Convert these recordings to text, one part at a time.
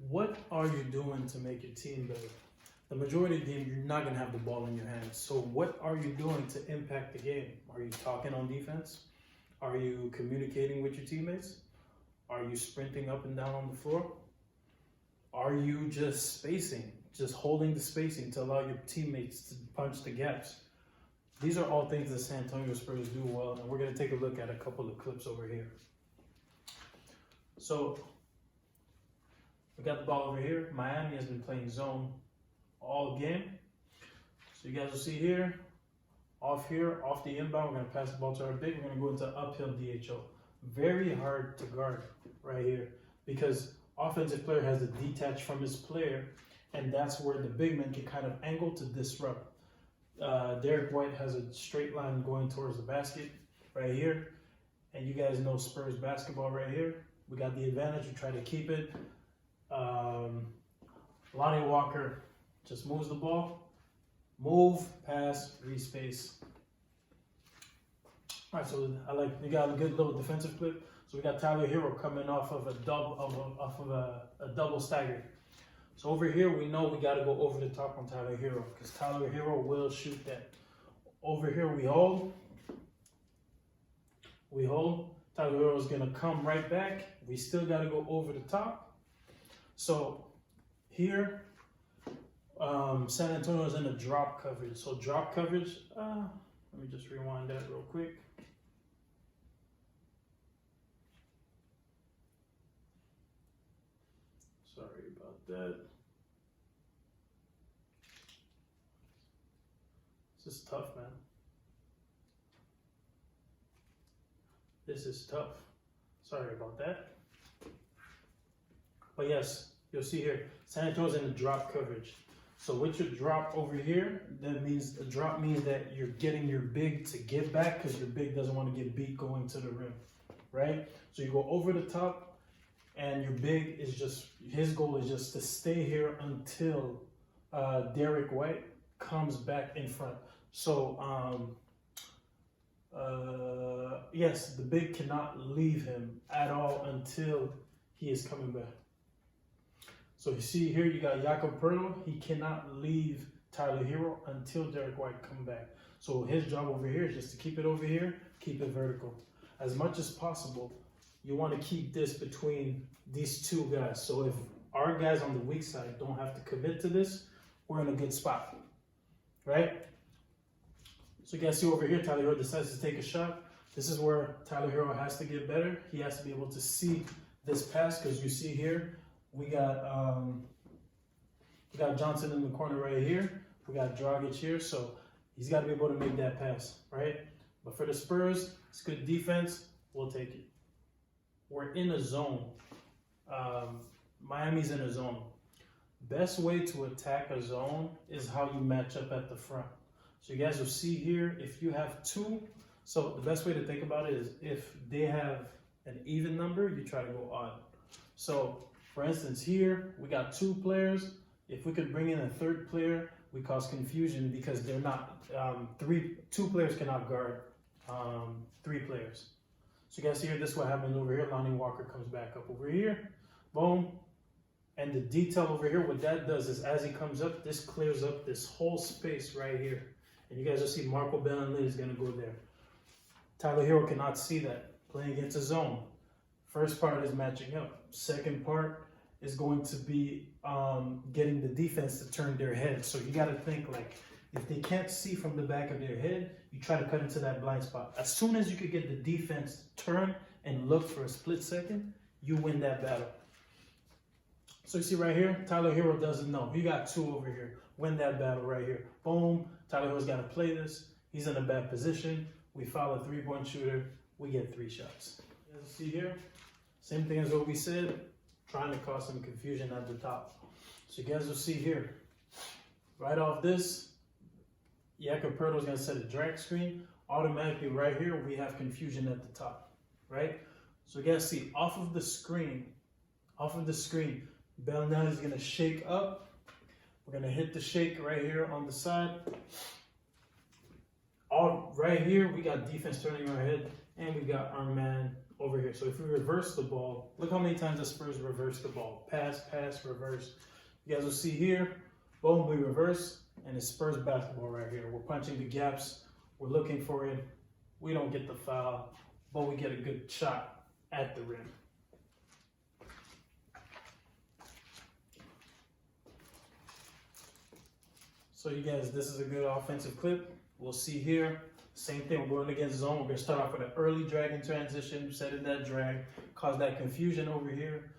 What are you doing to make your team better? The majority of the game, you're not going to have the ball in your hands. So what are you doing to impact the game? Are you talking on defense? Are you communicating with your teammates? Are you sprinting up and down on the floor? Are you just spacing, just holding the spacing to allow your teammates to punch the gaps? These are all things that San Antonio Spurs do well, and we're going to take a look at a couple of clips over here. So we got the ball over here. Miami has been playing zone all game. So you guys will see here, off the inbound, we're going to pass the ball to our big. We're going to go into uphill DHO. Very hard to guard right here because offensive player has to detach from his player, and that's where the big man can kind of angle to disrupt. Derek White has a straight line going towards the basket right here, and you guys know Spurs basketball right here. We got the advantage. We try to keep it. Lonnie Walker just moves the ball. Move, pass, respace. All right, so you got a good little defensive clip. So we got Tyler Hero coming off of a double stagger. So over here, we know we got to go over the top on Tyler Hero because Tyler Hero will shoot that. Over here, we hold. Tyler Hero is going to come right back. We still got to go over the top. So here, San Antonio is in a drop coverage. So drop coverage, let me just rewind that real quick. Sorry about that. This is tough, man. This is tough. Sorry about that. But yes, you'll see here, San Antonio's in the drop coverage. So with your drop over here, that means a drop means that you're getting your big to get back because your big doesn't want to get beat going to the rim, right? So you go over the top, and your big is just, his goal is just to stay here until Derek White comes back in front. So yes, the big cannot leave him at all until he is coming back. So you see here, you got Jakob Perlo. He cannot leave Tyler Hero until Derek White comes back. So his job over here is just to keep it over here, keep it vertical. As much as possible, you want to keep this between these two guys. So if our guys on the weak side don't have to commit to this, we're in a good spot, right? So you guys see over here, Tyler Hero decides to take a shot. This is where Tyler Hero has to get better. He has to be able to see this pass because you see here, we got Johnson in the corner right here. We got Dragic here, so he's got to be able to make that pass, right? But for the Spurs, it's good defense. We'll take it. We're in a zone. Miami's in a zone. Best way to attack a zone is how you match up at the front. So you guys will see here, if you have two, so the best way to think about it is if they have an even number, you try to go odd. So for instance, here, we got two players. If we could bring in a third player, we cause confusion because they're not, two players cannot guard three players. So you guys see here, this is what happens over here. Lonnie Walker comes back up over here. Boom. And the detail over here, what that does is as he comes up, this clears up this whole space right here. And you guys will see Marco Bellinelli is going to go there. Tyler Hero cannot see that, playing against a zone. First part is matching up. Second part is going to be getting the defense to turn their head. So you got to think like, if they can't see from the back of their head, you try to cut into that blind spot. As soon as you could get the defense turn and look for a split second, you win that battle. So you see right here, Tyler Hero doesn't know. You got two over here. Win that battle right here. Boom. Tyler Hero's got to play this. He's in a bad position. We foul a three-point shooter. We get 3 shots. As you see here, same thing as what we said, trying to cause some confusion at the top. So you guys will see here, right off this, Jakob Pertl is going to set a drag screen. Automatically right here, we have confusion at the top, right? So you guys see, off of the screen, Bellinelli is going to shake up. We're going to hit the shake right here on the side. All right here, we got defense turning our head, and we got our man over here. So if we reverse the ball, look how many times the Spurs reverse the ball. Pass, pass, reverse. You guys will see here, boom, we reverse, and it's Spurs basketball right here. We're punching the gaps. We're looking for it. We don't get the foul, but we get a good shot at the rim. So you guys, this is a good offensive clip. We'll see here, same thing, we're going against zone. We're going to start off with an early drag in transition, set in that drag, cause that confusion over here.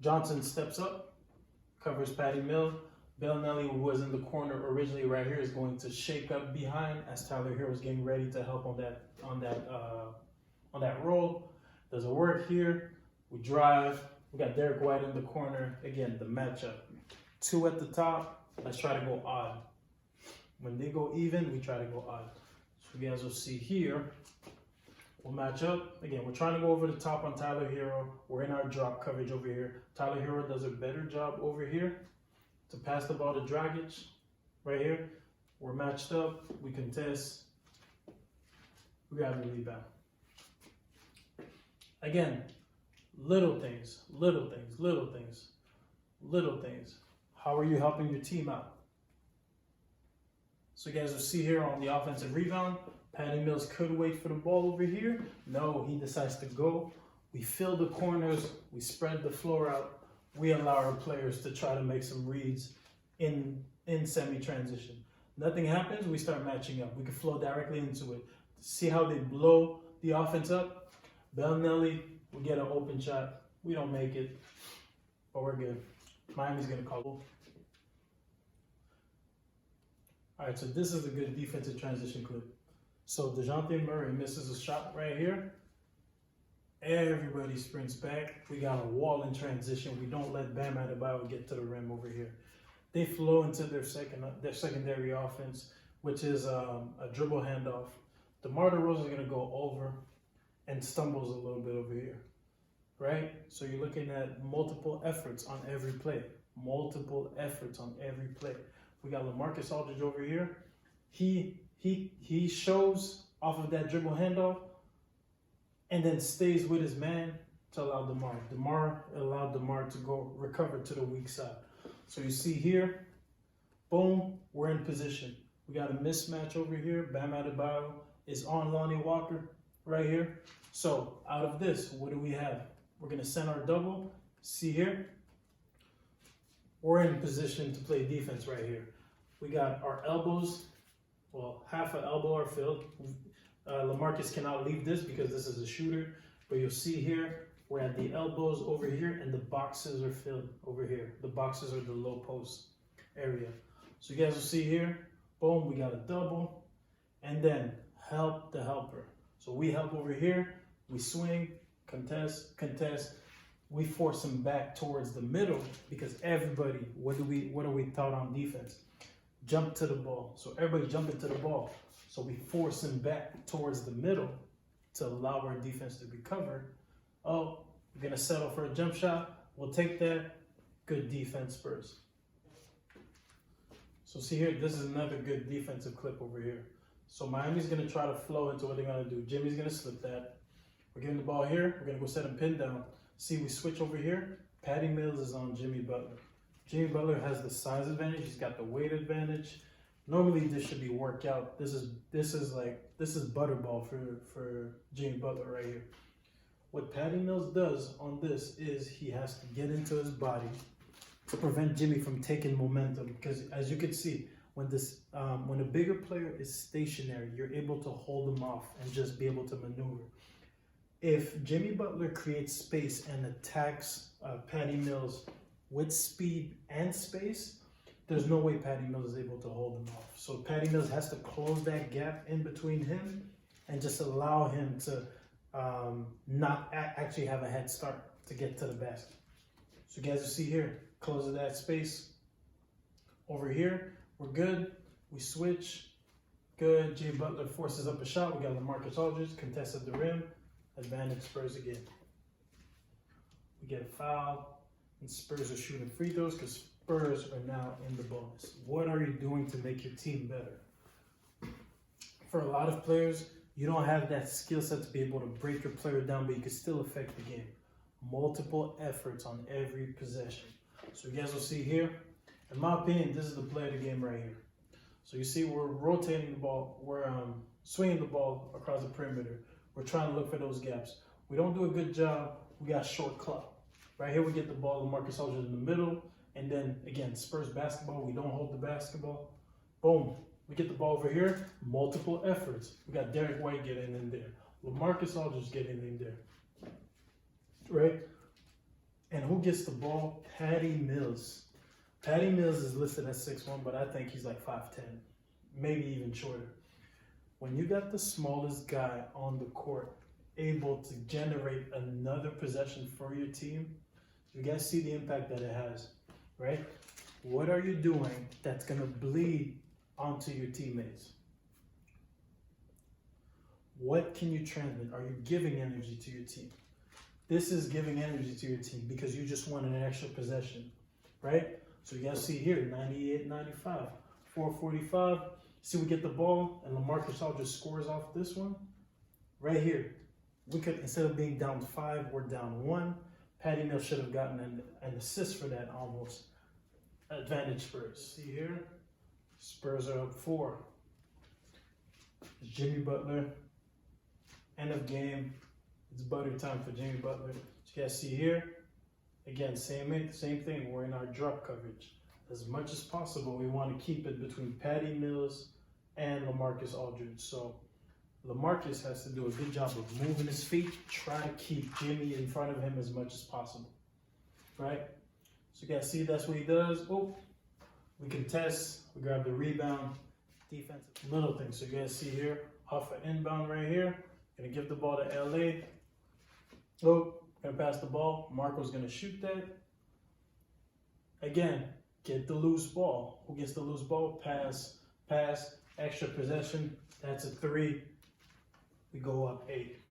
Johnson steps up, covers Patty Mills. Bellinelli, who was in the corner originally right here, is going to shake up behind as Tyler Hero is getting ready to help on that roll. Does it work here? We drive. We got Derek White in the corner. Again, the matchup. 2 at the top. Let's try to go odd. When they go even, we try to go odd. So you guys will see here. We'll match up. Again, we're trying to go over the top on Tyler Hero. We're in our drop coverage over here. Tyler Hero does a better job over here to pass the ball to Dragic. Right here. We're matched up. We contest. We got a rebound. Again, little things, little things, little things, little things. How are you helping your team out? So you guys will see here on the offensive rebound, Patty Mills could wait for the ball over here. No, he decides to go. We fill the corners. We spread the floor out. We allow our players to try to make some reads in semi-transition. Nothing happens, we start matching up. We can flow directly into it. See how they blow the offense up? Bellinelli, we get an open shot. We don't make it, but we're good. Miami's going to call. All right, so this is a good defensive transition clip. So DeJounte Murray misses a shot right here. Everybody sprints back. We got a wall in transition. We don't let Bam Adebayo get to the rim over here. They flow into their secondary offense, which is a dribble handoff. DeMar DeRozan is going to go over and stumbles a little bit over here, right? So you're looking at multiple efforts on every play. Multiple efforts on every play. We got LaMarcus Aldridge over here. He shows off of that dribble handoff and then stays with his man to allow DeMar. DeMar allowed DeMar to go recover to the weak side. So you see here, boom, we're in position. We got a mismatch over here. Bam Adebayo is on Lonnie Walker right here. So out of this, what do we have? We're going to send our double. See here? We're in position to play defense right here. We got our elbows. Well, half an elbow are filled. LaMarcus cannot leave this because this is a shooter. But you'll see here, we're at the elbows over here and the boxes are filled over here. The boxes are the low post area. So you guys will see here, boom, we got a double. And then help the helper. So we help over here, we swing, contest, contest. We force him back towards the middle because everybody, what are we taught on defense? Jump to the ball. So everybody jump into the ball. So we force him back towards the middle to allow our defense to recover. Oh, we're going to settle for a jump shot. We'll take that. Good defense, Spurs. So see here, this is another good defensive clip over here. So Miami's going to try to flow into what they're going to do. Jimmy's going to slip that. We're getting the ball here. We're going to go set him pin down. See, we switch over here. Patty Mills is on Jimmy Butler. Jimmy Butler has the size advantage. He's got the weight advantage. Normally, this should be worked out. This is butterball for Jimmy Butler right here. What Patty Mills does on this is he has to get into his body to prevent Jimmy from taking momentum. Because as you can see, when a bigger player is stationary, you're able to hold them off and just be able to maneuver. If Jimmy Butler creates space and attacks Patty Mills with speed and space, there's no way Patty Mills is able to hold him off. So Patty Mills has to close that gap in between him and just allow him to not actually have a head start to get to the basket. So you guys will see here, close that space. Over here, we're good. We switch. Good. Jimmy Butler forces up a shot. We got LaMarcus Aldridge, contested the rim. Advantage Spurs again. We get a foul, and Spurs are shooting free throws because Spurs are now in the bonus. What are you doing to make your team better? For a lot of players, You don't have that skill set to be able to break your player down, but you can still affect the game. Multiple efforts on every possession. So you guys will see here, in my opinion, this is the play of the game right here. So you see we're rotating the ball, we're swinging the ball across the perimeter. We're trying to look for those gaps. We don't do a good job, we got short clock. Right here we get the ball, LaMarcus Aldridge in the middle, and then again, Spurs basketball, we don't hold the basketball. Boom, we get the ball over here, multiple efforts. We got Derek White getting in there. LaMarcus Aldridge getting in there. Right? And who gets the ball? Patty Mills. Patty Mills is listed as 6'1", but I think he's like 5'10", maybe even shorter. When you got the smallest guy on the court able to generate another possession for your team, you guys see the impact that it has, right? What are you doing that's going to bleed onto your teammates? What can you transmit? Are you giving energy to your team? This is giving energy to your team because you just wanted an extra possession, right? So you guys see here, 98-95, 445. See, we get the ball, and LaMarcus Aldridge scores off this one. Right here, we could, instead of being down 5, we're down 1. Patty Mills should have gotten an assist for that almost. Advantage Spurs. See here, Spurs are up 4. Jimmy Butler, end of game. It's butter time for Jimmy Butler. You guys see here, again, same thing. We're in our drop coverage. As much as possible, we want to keep it between Patty Mills and LaMarcus Aldridge. So LaMarcus has to do a good job of moving his feet, try to keep Jimmy in front of him as much as possible, right? So you guys see that's what he does. Oh, we contest, we grab the rebound, defensive little things. So you guys see here, off an inbound right here, gonna give the ball to LA. Oh, gonna pass the ball. Marco's gonna shoot that. Again, get the loose ball. Who gets the loose ball? Pass, extra possession. That's a 3. We go up 8.